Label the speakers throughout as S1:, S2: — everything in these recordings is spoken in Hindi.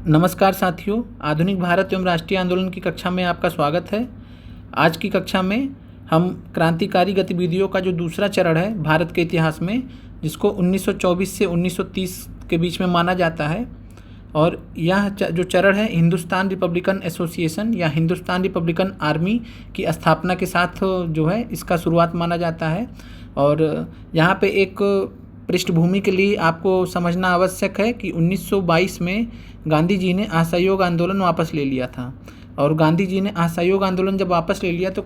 S1: नमस्कार साथियों, आधुनिक भारत एवं राष्ट्रीय आंदोलन की कक्षा में आपका स्वागत है। आज की कक्षा में हम क्रांतिकारी गतिविधियों का जो दूसरा चरण है भारत के इतिहास में, जिसको 1924 से 1930 के बीच में माना जाता है, और यह जो चरण है हिंदुस्तान रिपब्लिकन एसोसिएशन या हिंदुस्तान रिपब्लिकन आर्मी की स्थापना के साथ जो है इसका शुरुआत माना जाता है। और यहाँ पे एक पृष्ठभूमि के लिए आपको समझना आवश्यक है कि 1922 में गांधी जी ने असहयोग आंदोलन वापस ले लिया था। और गांधी जी ने असहयोग आंदोलन जब वापस ले लिया तो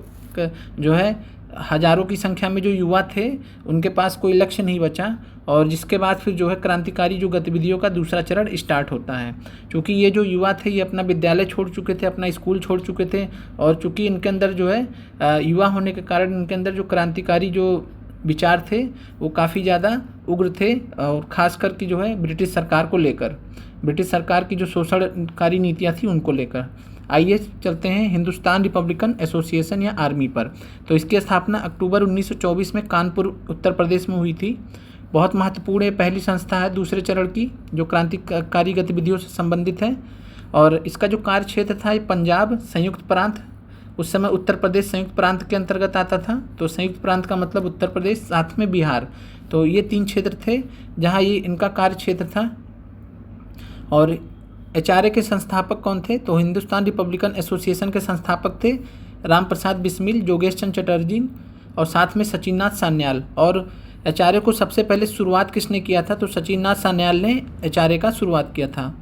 S1: जो है हज़ारों की संख्या में जो युवा थे उनके पास कोई लक्ष्य नहीं बचा, और जिसके बाद फिर जो है क्रांतिकारी जो गतिविधियों का दूसरा चरण स्टार्ट होता है। क्योंकि ये जो युवा थे ये अपना विद्यालय छोड़ चुके थे, अपना स्कूल छोड़ चुके थे, और चूँकि इनके अंदर जो है युवा होने के कारण इनके अंदर जो क्रांतिकारी जो विचार थे वो काफ़ी ज़्यादा उग्र थे, और ख़ास करके जो है ब्रिटिश सरकार को लेकर, ब्रिटिश सरकार की जो शोषणकारी नीतियाँ थी उनको लेकर। आइए चलते हैं हिंदुस्तान रिपब्लिकन एसोसिएशन या आर्मी पर। तो इसकी स्थापना अक्टूबर 1924 में कानपुर उत्तर प्रदेश में हुई थी। बहुत महत्वपूर्ण ये पहली संस्था है दूसरे चरण की जो क्रांतिकारी गतिविधियों से संबंधित है। और इसका जो कार्य क्षेत्र था ये पंजाब, संयुक्त प्रांत, उस समय उत्तर प्रदेश संयुक्त प्रांत के अंतर्गत आता था। तो संयुक्त प्रांत का मतलब उत्तर प्रदेश, साथ में बिहार, तो ये 3 क्षेत्र थे जहाँ ये इनका कार्य क्षेत्र था। और एचआरए के संस्थापक कौन थे? तो हिंदुस्तान रिपब्लिकन एसोसिएशन के संस्थापक थे राम प्रसाद बिस्मिल, जोगेश चंद्र चटर्जी और साथ में सचिन नाथ सान्याल। और एचआरए को सबसे पहले शुरुआत किसने किया था? तो सचिन नाथ सान्याल ने एचआरए का शुरुआत किया था।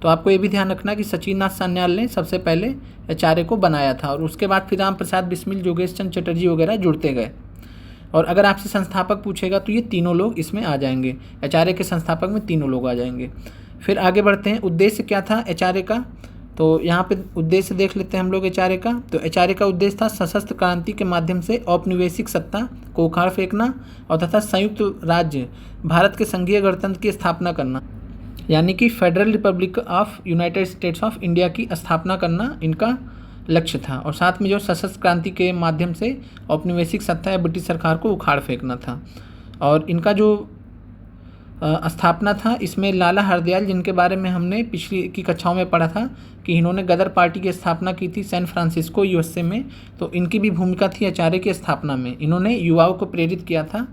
S1: तो आपको ये भी ध्यान रखना कि सचिन नाथ सान्याल ने सबसे पहले एचआरए को बनाया था, और उसके बाद फिर राम प्रसाद बिस्मिल, जोगेश चंद्र चटर्जी वगैरह जुड़ते गए। और अगर आपसे संस्थापक पूछेगा तो ये तीनों लोग इसमें आ जाएंगे, एचआरए के संस्थापक में तीनों लोग आ जाएंगे। फिर आगे बढ़ते हैं, उद्देश्य क्या था एचआरए का? तो यहाँ पे उद्देश्य देख लेते हैं हम लोग एचआरए का। तो एचआरए का उद्देश्य था सशस्त्र क्रांति के माध्यम से औपनिवेशिक सत्ता को उखाड़ फेंकना और तथा संयुक्त राज्य भारत के संघीय गणतंत्र की स्थापना करना, यानी कि federal Republic of United states of India की स्थापना करना इनका लक्ष्य था। और साथ में जो सशस्त्र क्रांति के माध्यम से औपनिवेशिक सत्ता या ब्रिटिश सरकार को उखाड़ फेंकना था। और इनका जो स्थापना था इसमें लाला हरदयाल, जिनके बारे में हमने पिछली की कक्षाओं में पढ़ा था कि इन्होंने गदर पार्टी की स्थापना की थी सैन फ्रांसिस्को यूएसए में, तो इनकी भी भूमिका थी एचआरए की स्थापना में। इन्होंने युवाओं को प्रेरित किया था।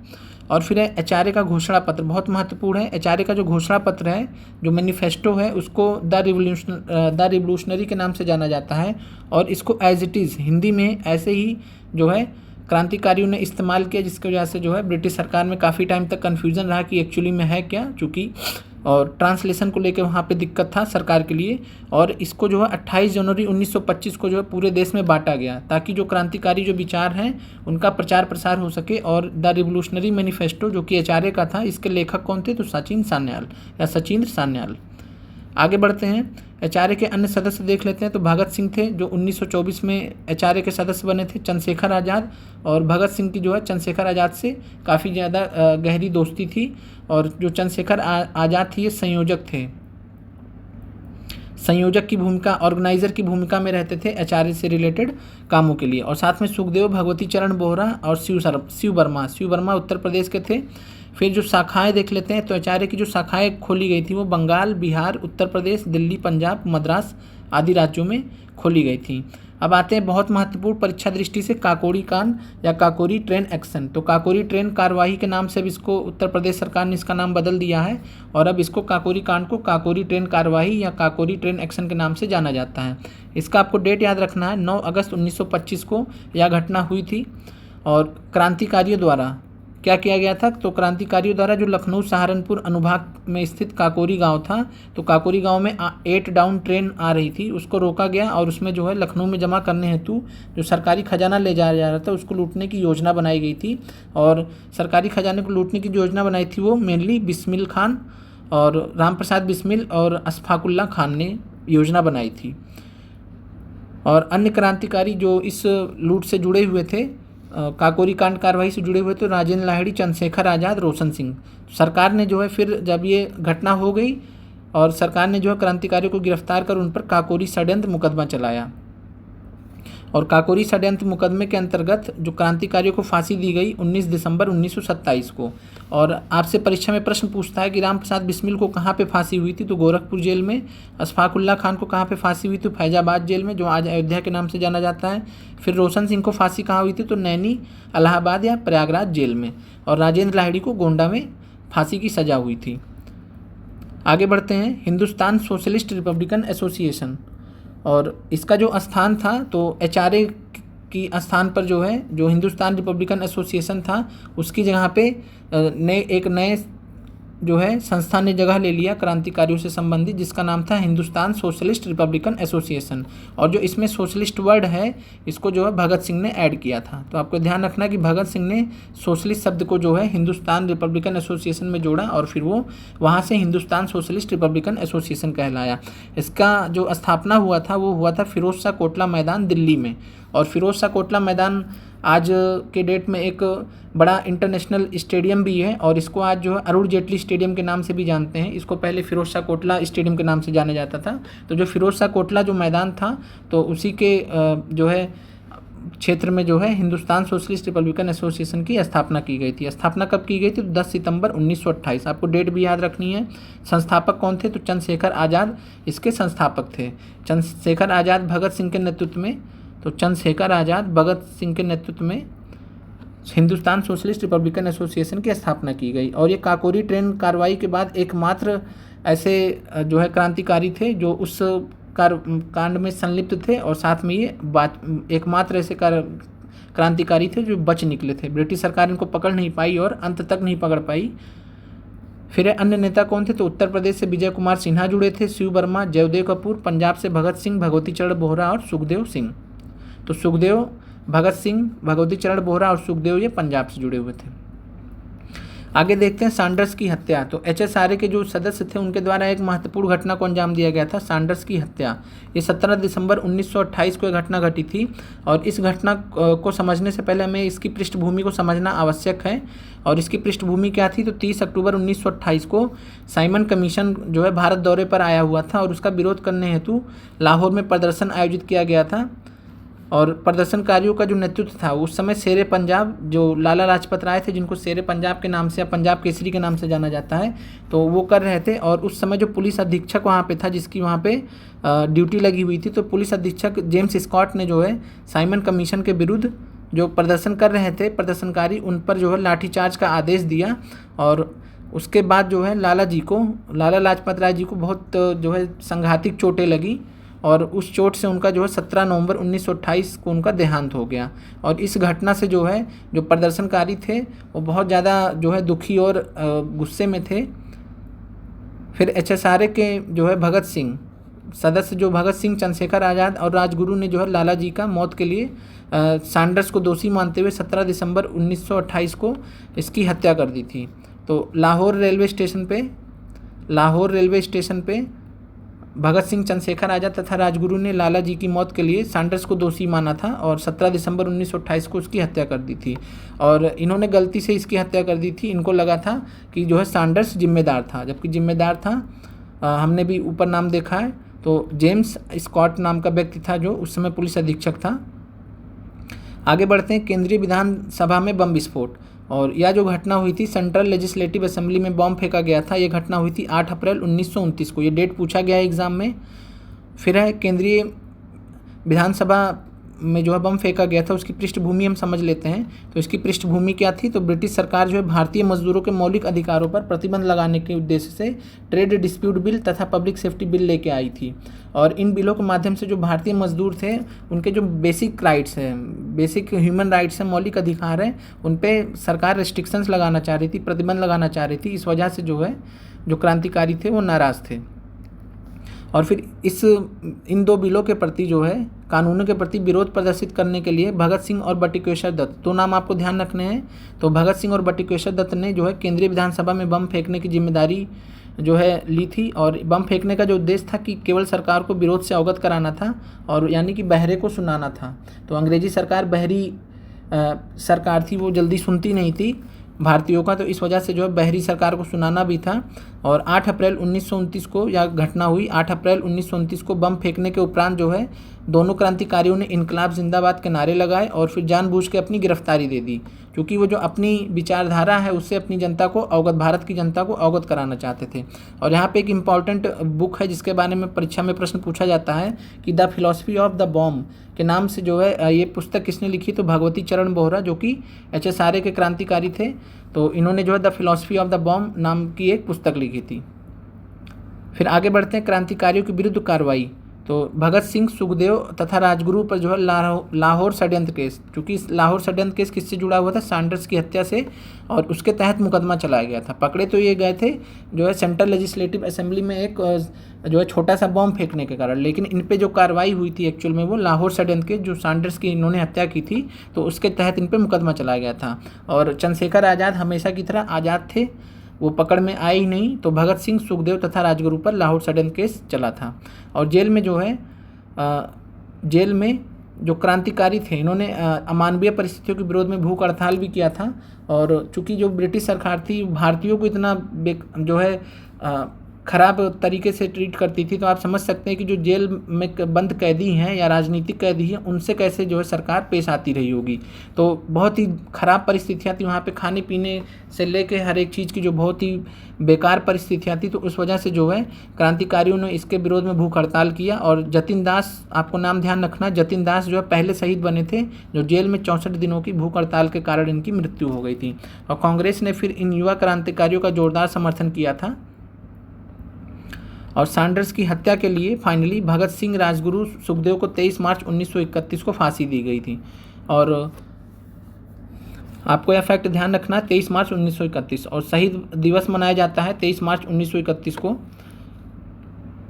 S1: और फिर एचआरए का घोषणा पत्र बहुत महत्वपूर्ण है। एचआरए का जो घोषणा पत्र है, जो मैनिफेस्टो है, उसको द रिवोल्यूशनरी के नाम से जाना जाता है। और इसको एज इट इज़ हिंदी में ऐसे ही जो है क्रांतिकारियों ने इस्तेमाल किया, जिसकी वजह से जो है ब्रिटिश सरकार में काफ़ी टाइम तक कन्फ्यूज़न रहा कि एक्चुअली में है क्या, चूँकि और ट्रांसलेशन को लेकर वहाँ पे दिक्कत था सरकार के लिए। और इसको जो है 28 जनवरी 1925 को जो है पूरे देश में बांटा गया, ताकि जो क्रांतिकारी जो विचार हैं उनका प्रचार प्रसार हो सके। और द रिवोल्यूशनरी मैनिफेस्टो जो कि एचआरए का था, इसके लेखक कौन थे? तो सचिन सान्याल या सचिंद्र सान्याल। आगे बढ़ते हैं, एचआरए के अन्य सदस्य देख लेते हैं। तो भगत सिंह थे जो 1924 में एचआरए के सदस्य बने थे। चंद्रशेखर आज़ाद, और भगत सिंह की जो है चंद्रशेखर आज़ाद से काफ़ी ज़्यादा गहरी दोस्ती थी। और जो चंद्रशेखर आज़ाद थे ये संयोजक थे, संयोजक की भूमिका, ऑर्गेनाइजर की भूमिका में रहते थे एचआरए से रिलेटेड कामों के लिए। और साथ में सुखदेव, भगवती चरण बोहरा और शिव वर्मा उत्तर प्रदेश के थे। फिर जो शाखाएं देख लेते हैं, तो एचआरए की जो शाखाएं खोली गई थी वो बंगाल, बिहार, उत्तर प्रदेश, दिल्ली, पंजाब, मद्रास आदि राज्यों में खोली गई थी। अब आते हैं बहुत महत्वपूर्ण परीक्षा दृष्टि से काकोरी कांड या काकोरी ट्रेन एक्शन। तो काकोरी ट्रेन कार्यवाही के नाम से अब इसको उत्तर प्रदेश सरकार ने इसका नाम बदल दिया है, और अब इसको काकोरी कांड को काकोरी ट्रेन कार्यवाही या काकोरी ट्रेन एक्शन के नाम से जाना जाता है। इसका आपको डेट याद रखना है, 9 अगस्त 1925 को यह घटना हुई थी। और क्रांतिकारियों द्वारा क्या किया गया था? तो क्रांतिकारियों द्वारा जो लखनऊ सहारनपुर अनुभाग में स्थित काकोरी गांव था, तो काकोरी गांव में 8 डाउन ट्रेन आ रही थी, उसको रोका गया। और उसमें जो है लखनऊ में जमा करने हेतु जो सरकारी खजाना ले जाया जा रहा था उसको लूटने की योजना बनाई गई थी। और सरकारी खजाने को लूटने की योजना बनाई थी वो मेनली बिस्मिल खान और राम प्रसाद बिस्मिल और अशफाकुल्ला खान ने योजना बनाई थी। और अन्य क्रांतिकारी जो इस लूट से जुड़े हुए थे, काकोरी कांड कार्रवाई से जुड़े हुए, तो राजेंद्र लाहिड़ी, चंद्रशेखर आज़ाद, रोशन सिंह। सरकार ने जो है फिर जब ये घटना हो गई और सरकार ने जो है क्रांतिकारियों को गिरफ्तार कर उन पर काकोरी षड्यंत्र मुकदमा चलाया। और काकोरी षड्यंत्र मुकदमे के अंतर्गत जो क्रांतिकारियों को फांसी दी गई 19 दिसंबर 1927 को। और आपसे परीक्षा में प्रश्न पूछता है कि राम प्रसाद बिस्मिल को कहाँ पे फांसी हुई थी, तो गोरखपुर जेल में। अशफाकुल्ला खान को कहाँ पे फांसी हुई थी, फैजाबाद जेल में, जो आज अयोध्या के नाम से जाना जाता है। फिर रोशन सिंह को फांसी कहाँ हुई थी, तो नैनी, इलाहाबाद या प्रयागराज जेल में। और राजेंद्र लाहिड़ी को गोंडा में फांसी की सज़ा हुई थी। आगे बढ़ते हैं, हिंदुस्तान सोशलिस्ट रिपब्लिकन एसोसिएशन, और इसका जो स्थान था तो HRA की स्थान पर जो है, जो हिंदुस्तान रिपब्लिकन एसोसिएशन था उसकी जगह पे एक नए जो है संस्था ने जगह ले लिया क्रांतिकारियों से संबंधित, जिसका नाम था हिंदुस्तान सोशलिस्ट रिपब्लिकन एसोसिएशन। और जो इसमें सोशलिस्ट वर्ड है इसको जो है भगत सिंह ने ऐड किया था। तो आपको ध्यान रखना कि भगत सिंह ने सोशलिस्ट शब्द को जो है हिंदुस्तान रिपब्लिकन एसोसिएशन में जोड़ा और फिर वो वहाँ से हिंदुस्तान सोशलिस्ट रिपब्लिकन एसोसिएशन कहलाया। इसका जो स्थापना हुआ था वो हुआ था फिरोज शाह कोटला मैदान दिल्ली में। और फिरोज शाह कोटला मैदान आज के डेट में एक बड़ा इंटरनेशनल स्टेडियम भी है, और इसको आज जो है अरुण जेटली स्टेडियम के नाम से भी जानते हैं। इसको पहले फिरोज शाह कोटला स्टेडियम के नाम से जाना जाता था। तो जो फिरोज शाह कोटला जो मैदान था तो उसी के जो है क्षेत्र में जो है हिंदुस्तान सोशलिस्ट रिपब्लिकन एसोसिएशन की स्थापना की गई थी। स्थापना कब की गई थी, तो 10 सितंबर 1928। आपको डेट भी याद रखनी है। संस्थापक कौन थे, तो चंद्रशेखर आज़ाद इसके संस्थापक थे। चंद्रशेखर आज़ाद भगत सिंह के नेतृत्व में, तो चंद्रशेखर आज़ाद भगत सिंह के नेतृत्व में हिंदुस्तान सोशलिस्ट रिपब्लिकन एसोसिएशन की स्थापना की गई। और ये काकोरी ट्रेन कार्रवाई के बाद एकमात्र ऐसे जो है क्रांतिकारी थे जो उस कांड में संलिप्त थे, और साथ में ये एकमात्र ऐसे क्रांतिकारी थे जो बच निकले थे। ब्रिटिश सरकार इनको पकड़ नहीं पाई और अंत तक नहीं पकड़ पाई। फिर अन्य नेता कौन थे, तो उत्तर प्रदेश से विजय कुमार सिन्हा जुड़े थे, शिव वर्मा, जयदेव कपूर, पंजाब से भगत सिंह, भगवती चरण बोहरा और सुखदेव सिंह। तो सुखदेव, भगत सिंह, भगवती चरण बोहरा और सुखदेव ये पंजाब से जुड़े हुए थे। आगे देखते हैं सैंडर्स की हत्या। तो HSRA के जो सदस्य थे उनके द्वारा एक महत्वपूर्ण घटना को अंजाम दिया गया था, सैंडर्स की हत्या। ये 17 दिसंबर 1928 को एक घटना घटी थी। और इस घटना को समझने से पहले हमें इसकी पृष्ठभूमि को समझना आवश्यक है। और इसकी पृष्ठभूमि क्या थी, तो 30 अक्टूबर 1928 को साइमन कमीशन जो है भारत दौरे पर आया हुआ था, और उसका विरोध करने हेतु लाहौर में प्रदर्शन आयोजित किया गया था। और प्रदर्शनकारियों का जो नेतृत्व था उस समय शेरे पंजाब जो लाला लाजपत राय थे, जिनको शेरे पंजाब के नाम से या पंजाब केसरी के नाम से जाना जाता है, तो वो कर रहे थे। और उस समय जो पुलिस अधीक्षक वहाँ पे था, जिसकी वहाँ पे ड्यूटी लगी हुई थी, तो पुलिस अधीक्षक जेम्स स्कॉट ने जो है साइमन कमीशन के विरुद्ध जो प्रदर्शन कर रहे थे प्रदर्शनकारी, उन पर जो है लाठीचार्ज का आदेश दिया। और उसके बाद जो है लाला लाजपत राय जी को बहुत जो है संघातिक चोटें लगी, और उस चोट से उनका जो है 17 नवंबर 1928 को उनका देहांत हो गया। और इस घटना से जो है जो प्रदर्शनकारी थे वो बहुत ज़्यादा जो है दुखी और गुस्से में थे। फिर HSRA के जो है भगत सिंह सदस्य, जो भगत सिंह, चंद्रशेखर आज़ाद और राजगुरु ने जो है लाला जी का मौत के लिए सैंडर्स को दोषी मानते हुए 17 दिसंबर 1928 को इसकी हत्या कर दी थी। तो लाहौर रेलवे स्टेशन पे भगत सिंह, चंद्रशेखर आज़ाद तथा राजगुरु ने लाला जी की मौत के लिए सैंडर्स को दोषी माना था, और 17 दिसंबर 1928 को उसकी हत्या कर दी थी। और इन्होंने गलती से इसकी हत्या कर दी थी। इनको लगा था कि जो है सैंडर्स जिम्मेदार था, जबकि जिम्मेदार था हमने भी ऊपर नाम देखा है, तो जेम्स स्कॉट नाम का व्यक्ति था जो उस समय पुलिस अधीक्षक था। आगे बढ़ते हैं, केंद्रीय विधानसभा में बम विस्फोट। और यह जो घटना हुई थी सेंट्रल लेजिस्लेटिव असेंबली में बम फेंका गया था। ये घटना हुई थी 8 अप्रैल 1929 को। ये डेट पूछा गया है एग्ज़ाम में। फिर है केंद्रीय विधानसभा में जो है बम फेंका गया था, उसकी पृष्ठभूमि हम समझ लेते हैं। तो इसकी पृष्ठभूमि क्या थी, तो ब्रिटिश सरकार जो है भारतीय मजदूरों के मौलिक अधिकारों पर प्रतिबंध लगाने के उद्देश्य से ट्रेड डिस्प्यूट बिल तथा पब्लिक सेफ्टी बिल लेके आई थी। और इन बिलों के माध्यम से जो भारतीय मजदूर थे उनके जो बेसिक राइट्स हैं, बेसिक ह्यूमन राइट्स हैं, मौलिक अधिकार हैं, उन पर सरकार रेस्ट्रिक्शंस लगाना चाह रही थी, प्रतिबंध लगाना चाह रही थी। इस वजह से जो है जो क्रांतिकारी थे वो नाराज़ थे। और फिर इन दो बिलों के प्रति जो है कानूनों के प्रति विरोध प्रदर्शित करने के लिए भगत सिंह और बटुकेश्वर दत्त, दो नाम आपको ध्यान रखने हैं। तो भगत सिंह और बटुकेश्वर दत्त ने जो है केंद्रीय विधानसभा में बम फेंकने की जिम्मेदारी जो है ली थी। और बम फेंकने का जो उद्देश्य था कि केवल सरकार को विरोध से अवगत कराना था, और यानी कि बहरे को सुनाना था। तो अंग्रेजी सरकार बहरी सरकार थी, वो जल्दी सुनती नहीं थी। भारतीयों का, तो इस वजह से जो है बहरी सरकार को सुनाना भी था। और 8 अप्रैल 1929 को यह घटना हुई। 8 अप्रैल 1929 को बम फेंकने के उपरांत जो है दोनों क्रांतिकारियों ने इनकलाब जिंदाबाद के नारे लगाए और फिर जानबूझ के अपनी गिरफ्तारी दे दी, क्योंकि वो जो अपनी विचारधारा है उससे अपनी जनता को अवगत, भारत की जनता को अवगत कराना चाहते थे। और यहाँ पे एक इम्पॉर्टेंट बुक है जिसके बारे में परीक्षा में प्रश्न पूछा जाता है कि the philosophy of the bomb के नाम से जो है ये पुस्तक किसने लिखी, तो भगवती चरण बोहरा, जो कि HSRA के क्रांतिकारी थे। तो इन्होंने जो है the philosophy of the bomb नाम की एक पुस्तक लिखी थी। फिर आगे बढ़ते हैं क्रांतिकारियों के विरुद्ध कार्रवाई। तो भगत सिंह, सुखदेव तथा राजगुरु पर जो है लाहौर षड्यंत्र केस, क्योंकि इस लाहौर षड्यंत्र केस किससे जुड़ा हुआ था, सैंडर्स की हत्या से, और उसके तहत मुकदमा चलाया गया था। पकड़े तो ये गए थे जो है सेंट्रल लेजिस्लेटिव असेंबली में एक जो है छोटा सा बॉम्ब फेंकने के कारण, लेकिन इन पे जो कार्रवाई हुई थी एक्चुअल में वो लाहौर षड्यंत्र केस, जो सैंडर्स की इन्होंने हत्या की थी, तो उसके तहत इन पे मुकदमा चलाया गया था। और चंद्रशेखर आज़ाद हमेशा की तरह आज़ाद थे, वो पकड़ में आए ही नहीं। तो भगत सिंह, सुखदेव तथा राजगुरु पर लाहौर षड्यंत्र केस चला था। और जेल में जो है जेल में जो क्रांतिकारी थे इन्होंने अमानवीय परिस्थितियों के विरोध में भूख हड़ताल भी किया था। और चूंकि जो ब्रिटिश सरकार थी भारतीयों को इतना जो है ख़राब तरीके से ट्रीट करती थी, तो आप समझ सकते हैं कि जो जेल में बंद कैदी हैं या राजनीतिक कैदी हैं उनसे कैसे जो है सरकार पेश आती रही होगी। तो बहुत ही ख़राब परिस्थितियाँ थी वहाँ पे, खाने पीने से लेके हर एक चीज़ की जो बहुत ही बेकार परिस्थितियाँ थी। तो उस वजह से जो है क्रांतिकारियों ने इसके विरोध में भूख हड़ताल किया। और जतिन दास, आपको नाम ध्यान रखना, जतिन दास जो है पहले शहीद बने थे जो जेल में 64 दिनों की भूख हड़ताल के कारण इनकी मृत्यु हो गई थी। और कांग्रेस ने फिर इन युवा क्रांतिकारियों का जोरदार समर्थन किया था। और सैंडर्स की हत्या के लिए फाइनली भगत सिंह, राजगुरु, सुखदेव को 23 मार्च 1931 को फांसी दी गई थी। और आपको यह फैक्ट ध्यान रखना, 23 मार्च 1931, और शहीद दिवस मनाया जाता है 23 मार्च 1931 को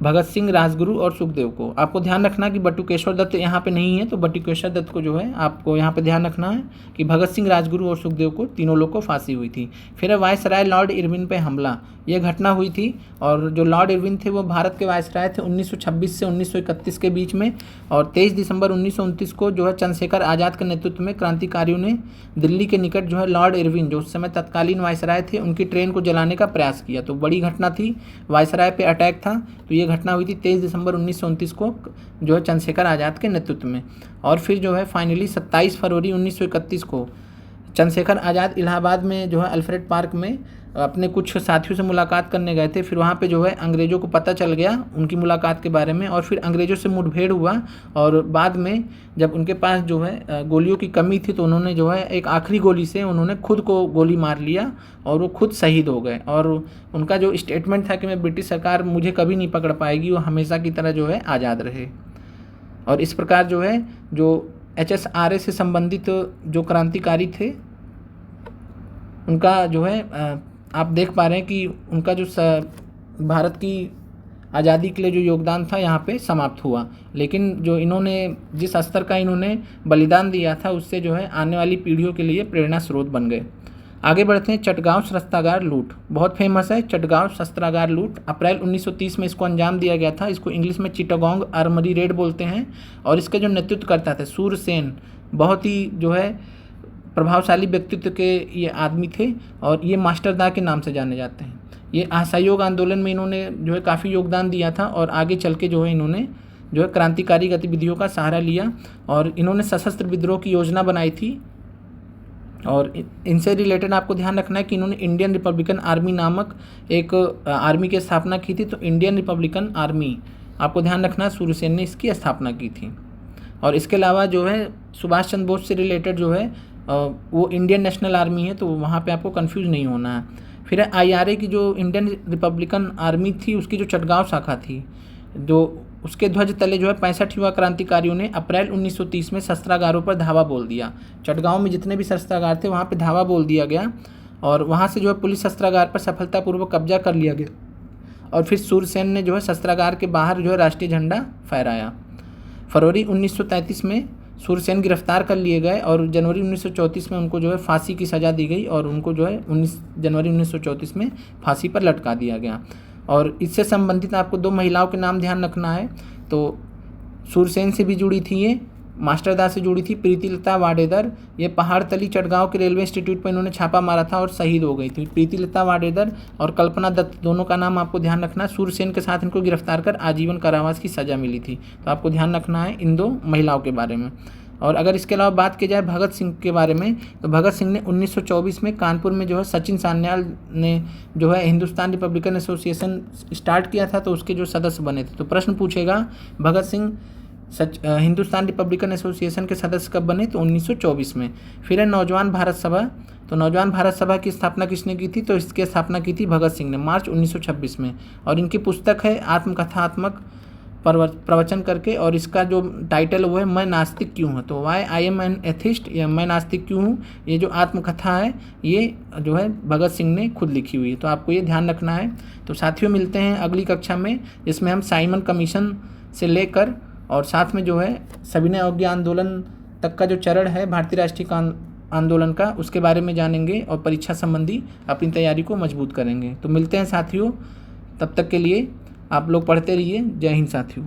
S1: भगत सिंह, राजगुरु और सुखदेव को। आपको ध्यान रखना कि बटुकेश्वर दत्त यहाँ पे नहीं है, तो बटुकेश्वर दत्त को जो है आपको यहाँ पे ध्यान रखना है कि भगत सिंह, राजगुरु और सुखदेव को, तीनों लोग को फांसी हुई थी। फिर वायसराय लॉर्ड इरविन पे हमला, ये घटना हुई थी। और जो लॉर्ड इरविन थे वो भारत के वायसराय थे 1926 से 1931 के बीच में। और 23 दिसंबर 1929 को जो है चंद्रशेखर आज़ाद के नेतृत्व में क्रांतिकारियों ने दिल्ली के निकट जो है लॉर्ड इरविन, जो उस समय तत्कालीन वायसराय थे, उनकी ट्रेन को जलाने का प्रयास किया। तो बड़ी घटना थी, वायसराय पे अटैक था। तो ये घटना हुई थी 23 दिसंबर 1929 को जो है चंद्रशेखर आज़ाद के नेतृत्व में। और फिर जो है फाइनली 27 फरवरी 1931 को चंद्रशेखर आज़ाद इलाहाबाद में जो है अल्फ्रेड पार्क में अपने कुछ साथियों से मुलाकात करने गए थे। फिर वहाँ पे जो है अंग्रेज़ों को पता चल गया उनकी मुलाकात के बारे में, और फिर अंग्रेज़ों से मुठभेड़ हुआ। और बाद में जब उनके पास जो है गोलियों की कमी थी, तो उन्होंने जो है एक आखिरी गोली से उन्होंने खुद को गोली मार लिया और वो खुद शहीद हो गए। और उनका जो स्टेटमेंट था कि मैं ब्रिटिश सरकार मुझे कभी नहीं पकड़ पाएगी, वो हमेशा की तरह जो है आज़ाद रहे। और इस प्रकार जो है जो HSRA से संबंधित जो क्रांतिकारी थे उनका जो है आप देख पा रहे हैं कि उनका जो भारत की आज़ादी के लिए जो योगदान था यहाँ पे समाप्त हुआ। लेकिन जो इन्होंने जिस स्तर का इन्होंने बलिदान दिया था उससे जो है आने वाली पीढ़ियों के लिए प्रेरणा स्रोत बन गए। आगे बढ़ते हैं। चटगांव शस्त्रागार लूट बहुत फेमस है। चटगांव शस्त्रागार लूट अप्रैल 1930 में इसको अंजाम दिया गया था। इसको इंग्लिश में चिटागोंग आर्मरी रेड बोलते हैं। और इसके जो नेतृत्व करता था सूरसेन, बहुत ही जो है प्रभावशाली व्यक्तित्व के ये आदमी थे और ये मास्टरदा के नाम से जाने जाते हैं। ये असहयोग आंदोलन में इन्होंने जो है काफ़ी योगदान दिया था और आगे चल के जो है इन्होंने जो है क्रांतिकारी गतिविधियों का सहारा लिया और इन्होंने सशस्त्र विद्रोह की योजना बनाई थी। और इनसे रिलेटेड आपको ध्यान रखना है कि इन्होंने इंडियन रिपब्लिकन आर्मी नामक एक आर्मी की स्थापना की थी। तो इंडियन रिपब्लिकन आर्मी आपको ध्यान रखना, सूरसेन ने इसकी स्थापना की थी। और इसके अलावा जो है सुभाष चंद्र बोस से रिलेटेड जो है वो इंडियन नेशनल आर्मी है, तो वहाँ पे आपको कंफ्यूज नहीं होना है। फिर IRA की जो इंडियन रिपब्लिकन आर्मी थी उसकी जो चटगांव शाखा थी, जो उसके ध्वज तले जो है 65 युवा क्रांतिकारियों ने अप्रैल 1930 में शस्त्रागारों पर धावा बोल दिया। चटगांव में जितने भी शस्त्रागार थे वहाँ पे धावा बोल दिया गया और वहाँ से जो है पुलिस शस्त्रागार पर सफलतापूर्वक कब्जा कर लिया गया। और फिर सूरसेन ने जो है शस्त्रागार के बाहर जो है राष्ट्रीय झंडा फहराया। फरवरी 1933 में सूरसेन गिरफ्तार कर लिए गए और जनवरी 1934 में उनको जो है फांसी की सज़ा दी गई और उनको जो है 19 जनवरी 1934 में फांसी पर लटका दिया गया। और इससे संबंधित आपको 2 महिलाओं के नाम ध्यान रखना है। तो सूरसेन से भी जुड़ी थी ये, मास्टरदास से जुड़ी थी प्रीतिलता वाडेदर। ये पहाड़तली चटगांव के रेलवे इंस्टीट्यूट पर इन्होंने छापा मारा था और शहीद हो गई थी। प्रीतिलता वाडेदर और कल्पना दत्त दोनों का नाम आपको ध्यान रखना है। सूरसेन के साथ इनको गिरफ्तार कर आजीवन कारावास की सज़ा मिली थी। तो आपको ध्यान रखना है इन 2 महिलाओं के बारे में। और अगर इसके अलावा बात की जाए भगत सिंह के बारे में, तो भगत सिंह ने 1924 में कानपुर में जो है सचिन सान्याल ने जो है हिंदुस्तान रिपब्लिकन एसोसिएशन स्टार्ट किया था, तो उसके जो सदस्य बने थे। तो प्रश्न पूछेगा भगत सिंह हिंदुस्तान रिपब्लिकन एसोसिएशन के सदस्य कब बने, तो 1924 में। फिर है नौजवान भारत सभा। तो नौजवान भारत सभा की स्थापना किसने की थी, तो इसकी स्थापना की थी भगत सिंह ने मार्च 1926 में। और इनकी पुस्तक है आत्मकथात्मक प्रवचन करके, और इसका जो टाइटल वो है मैं नास्तिक क्यों हूँ। तो why I am an atheist, या मैं नास्तिक क्यों हूँ, ये जो आत्मकथा है ये जो है भगत सिंह ने खुद लिखी हुई है। तो आपको ये ध्यान रखना है। तो साथियों मिलते हैं अगली कक्षा में, जिसमें हम साइमन कमीशन से लेकर और साथ में जो है सविनय अवज्ञा आंदोलन तक का जो चरण है भारतीय राष्ट्रीय आंदोलन का, उसके बारे में जानेंगे और परीक्षा संबंधी अपनी तैयारी को मजबूत करेंगे। तो मिलते हैं साथियों, तब तक के लिए आप लोग पढ़ते रहिए। जय हिंद साथियों।